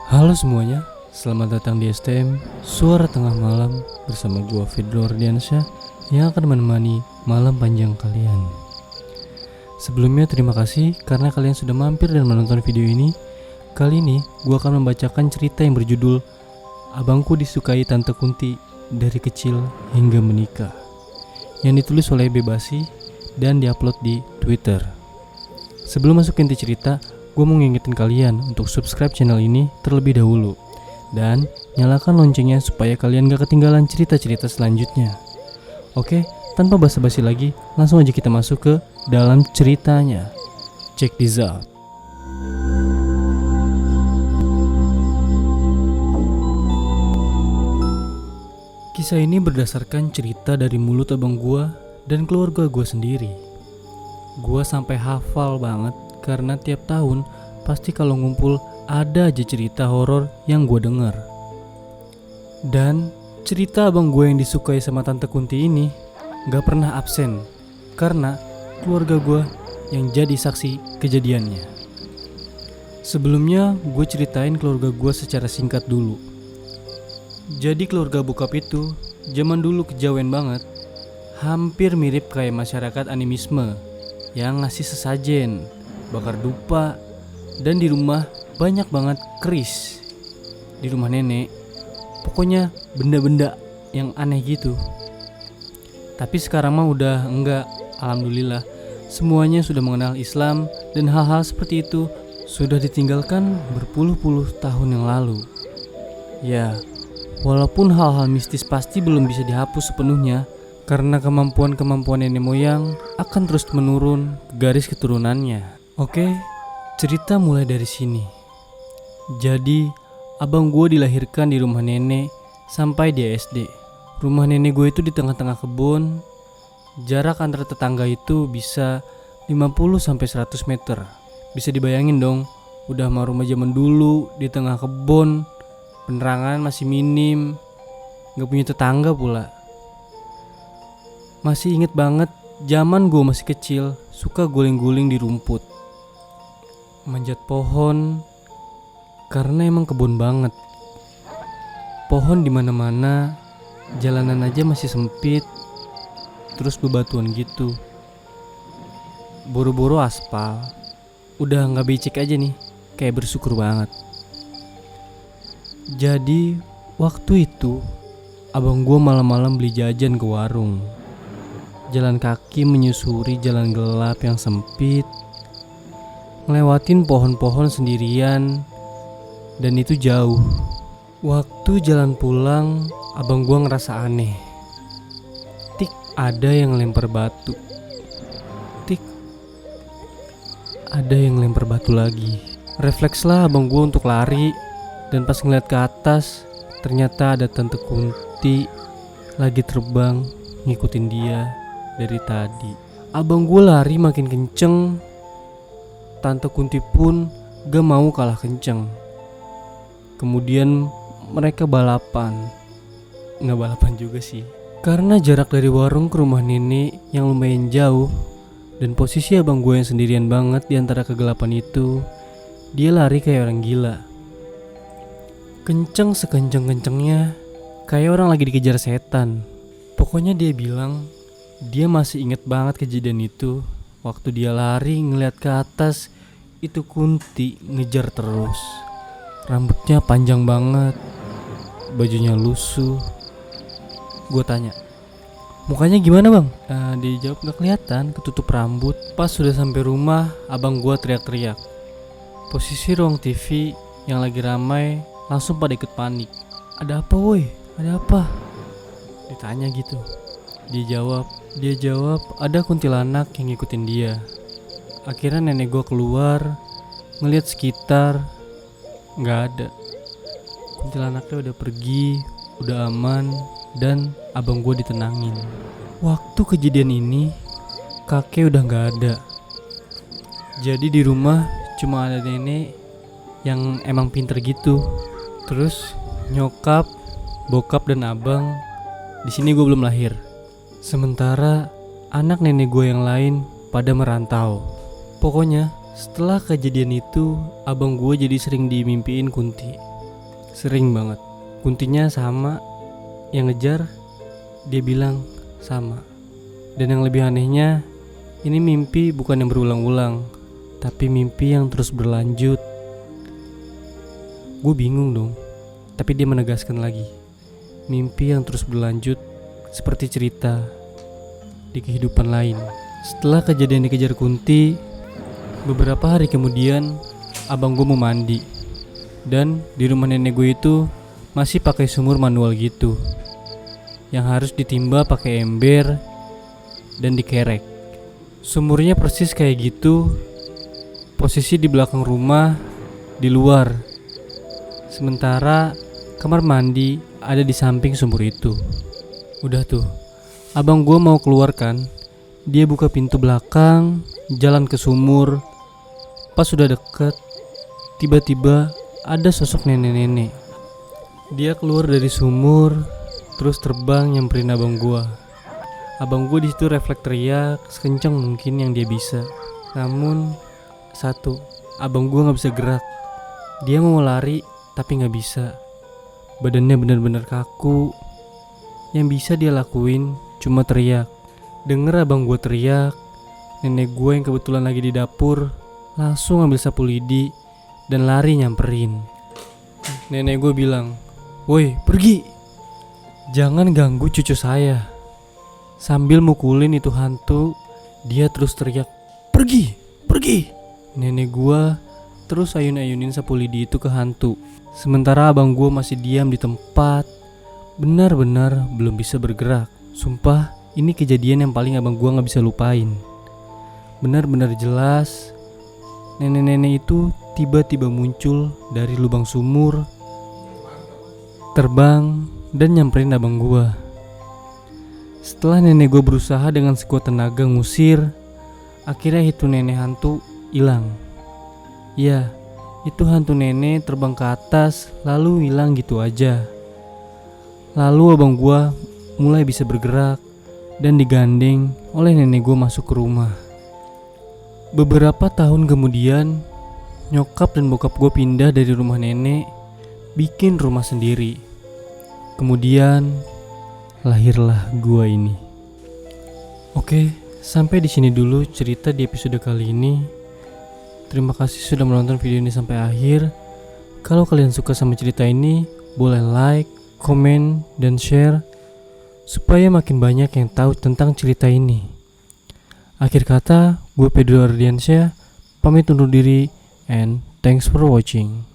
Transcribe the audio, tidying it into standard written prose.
Halo semuanya, selamat datang di STM Suara Tengah Malam bersama gua Fidro Ardiansyah yang akan menemani malam panjang kalian. Sebelumnya terima kasih karena kalian sudah mampir dan menonton video ini. Kali ini gua akan membacakan cerita yang berjudul Abangku Disukai Tante Kunti dari Kecil Hingga Menikah, yang ditulis oleh Bebasi dan diupload di Twitter. Sebelum masuk inti cerita, gue mau ngingetin kalian untuk subscribe channel ini terlebih dahulu dan nyalakan loncengnya supaya kalian gak ketinggalan cerita-cerita selanjutnya. Oke, tanpa basa-basi lagi, langsung aja kita masuk ke dalam ceritanya. Check this out. Kisah ini berdasarkan cerita dari mulut abang gue dan keluarga gue sendiri. Gue sampai hafal banget karena tiap tahun pasti kalau ngumpul ada aja cerita horor yang gue denger. Dan cerita abang gue yang disukai sama Tante Kunti ini gak pernah absen karena keluarga gue yang jadi saksi kejadiannya. Sebelumnya gue ceritain keluarga gue secara singkat dulu. Jadi keluarga bokap itu zaman dulu kejawen banget, hampir mirip kayak masyarakat animisme yang ngasih sesajen, bakar dupa, dan di rumah banyak banget keris. Di rumah nenek, pokoknya benda-benda yang aneh gitu. Tapi sekarang mah udah enggak, alhamdulillah. Semuanya sudah mengenal Islam dan hal-hal seperti itu sudah ditinggalkan berpuluh-puluh tahun yang lalu. Ya, walaupun hal-hal mistis pasti belum bisa dihapus sepenuhnya karena kemampuan-kemampuan nenek moyang akan terus menurun garis keturunannya. Oke, cerita mulai dari sini. Jadi, abang gue dilahirkan di rumah nenek sampai dia SD. Rumah nenek gue itu di tengah-tengah kebun. Jarak antara tetangga itu bisa 50-100 meter. Bisa dibayangin dong, udah mah rumah zaman dulu di tengah kebun, penerangan masih minim, gak punya tetangga pula. Masih inget banget zaman gue masih kecil, suka guling-guling di rumput, manjat pohon, karena emang kebun banget. Pohon di mana-mana, jalanan aja masih sempit, terus bebatuan gitu. Boro-boro aspal, udah nggak becek aja nih, kayak bersyukur banget. Jadi waktu itu abang gue malam-malam beli jajan ke warung. Jalan kaki menyusuri jalan gelap yang sempit, ngelewatin pohon-pohon sendirian, dan itu jauh. Waktu jalan pulang, abang gua ngerasa aneh. Tik, ada yang lempar batu. Tik, ada yang lempar batu lagi. Reflekslah abang gua untuk lari, dan pas ngeliat ke atas, ternyata ada Tante Kunti lagi terbang ngikutin dia dari tadi. Abang gua lari makin kenceng, Tante Kunti pun gak mau kalah kenceng. Kemudian mereka balapan. Nggak balapan juga sih, karena jarak dari warung ke rumah nenek yang lumayan jauh, dan posisi abang gue yang sendirian banget di antara kegelapan itu, dia lari kayak orang gila. Kenceng sekenceng-kencengnya, kayak orang lagi dikejar setan. Pokoknya dia bilang dia masih inget banget kejadian itu. Waktu dia lari ngeliat ke atas, itu Kunti ngejar terus. Rambutnya panjang banget, bajunya lusuh. Gue tanya, mukanya gimana bang? Dia jawab gak kelihatan, ketutup rambut. Pas sudah sampai rumah, abang gue teriak-teriak. Posisi ruang TV yang lagi ramai langsung pada ikut panik. Ada apa woi? Ada apa? Ditanya gitu. Dia jawab ada kuntilanak yang ngikutin dia. Akhirnya nenek gue keluar, ngeliat sekitar, gak ada. Kuntilanaknya udah pergi, udah aman, dan abang gue ditenangin. Waktu kejadian ini, kakek udah gak ada. Jadi di rumah cuma ada nenek yang emang pinter gitu. Terus nyokap, bokap dan abang, di sini gue belum lahir. Sementara anak nenek gue yang lain pada merantau. Pokoknya setelah kejadian itu, abang gue jadi sering dimimpiin Kunti. Sering banget. Kuntinya sama, yang ngejar dia bilang sama. Dan yang lebih anehnya, ini mimpi bukan yang berulang-ulang, tapi mimpi yang terus berlanjut. Gue bingung dong, tapi dia menegaskan lagi, mimpi yang terus berlanjut seperti cerita di kehidupan lain. Setelah kejadian dikejar Kunti, beberapa hari kemudian abang gue mau mandi. Dan di rumah nenek gue itu masih pakai sumur manual gitu, yang harus ditimba pakai ember dan dikerek. Sumurnya persis kayak gitu, posisi di belakang rumah, di luar. Sementara kamar mandi ada di samping sumur itu. Udah tuh, abang gue mau keluar kan. Dia buka pintu belakang, jalan ke sumur. Pas sudah deket, tiba-tiba ada sosok nenek-nenek. Dia keluar dari sumur, terus terbang nyamperin abang gue. Abang gue di situ refleks teriak sekencang mungkin yang dia bisa. Namun satu, abang gue nggak bisa gerak. Dia mau lari tapi nggak bisa. Badannya benar-benar kaku. Yang bisa dia lakuin cuma teriak. Denger abang gue teriak, nenek gue yang kebetulan lagi di dapur langsung ambil sapu lidi dan lari nyamperin. Nenek gue bilang, "Woi, pergi! Jangan ganggu cucu saya." Sambil mukulin itu hantu, dia terus teriak, "Pergi! Pergi!" Nenek gua terus ayun-ayunin sapu lidi itu ke hantu. Sementara abang gua masih diam di tempat, benar-benar belum bisa bergerak. Sumpah, ini kejadian yang paling abang gua gak bisa lupain. Benar-benar jelas, nenek-nenek itu tiba-tiba muncul dari lubang sumur, terbang dan nyamperin abang gua. Setelah nenek gue berusaha dengan sekuat tenaga ngusir, akhirnya itu nenek hantu hilang. Ya, itu hantu nenek terbang ke atas lalu hilang gitu aja. Lalu abang gue mulai bisa bergerak dan digandeng oleh nenek gue masuk ke rumah. Beberapa tahun kemudian, nyokap dan bokap gue pindah dari rumah nenek, bikin rumah sendiri. Kemudian lahirlah gua ini. Oke, sampai di sini dulu cerita di episode kali ini. Terima kasih sudah menonton video ini sampai akhir. Kalau kalian suka sama cerita ini, boleh like, komen, dan share supaya makin banyak yang tahu tentang cerita ini. Akhir kata, gue Pedro Ardiansyah pamit undur diri and thanks for watching.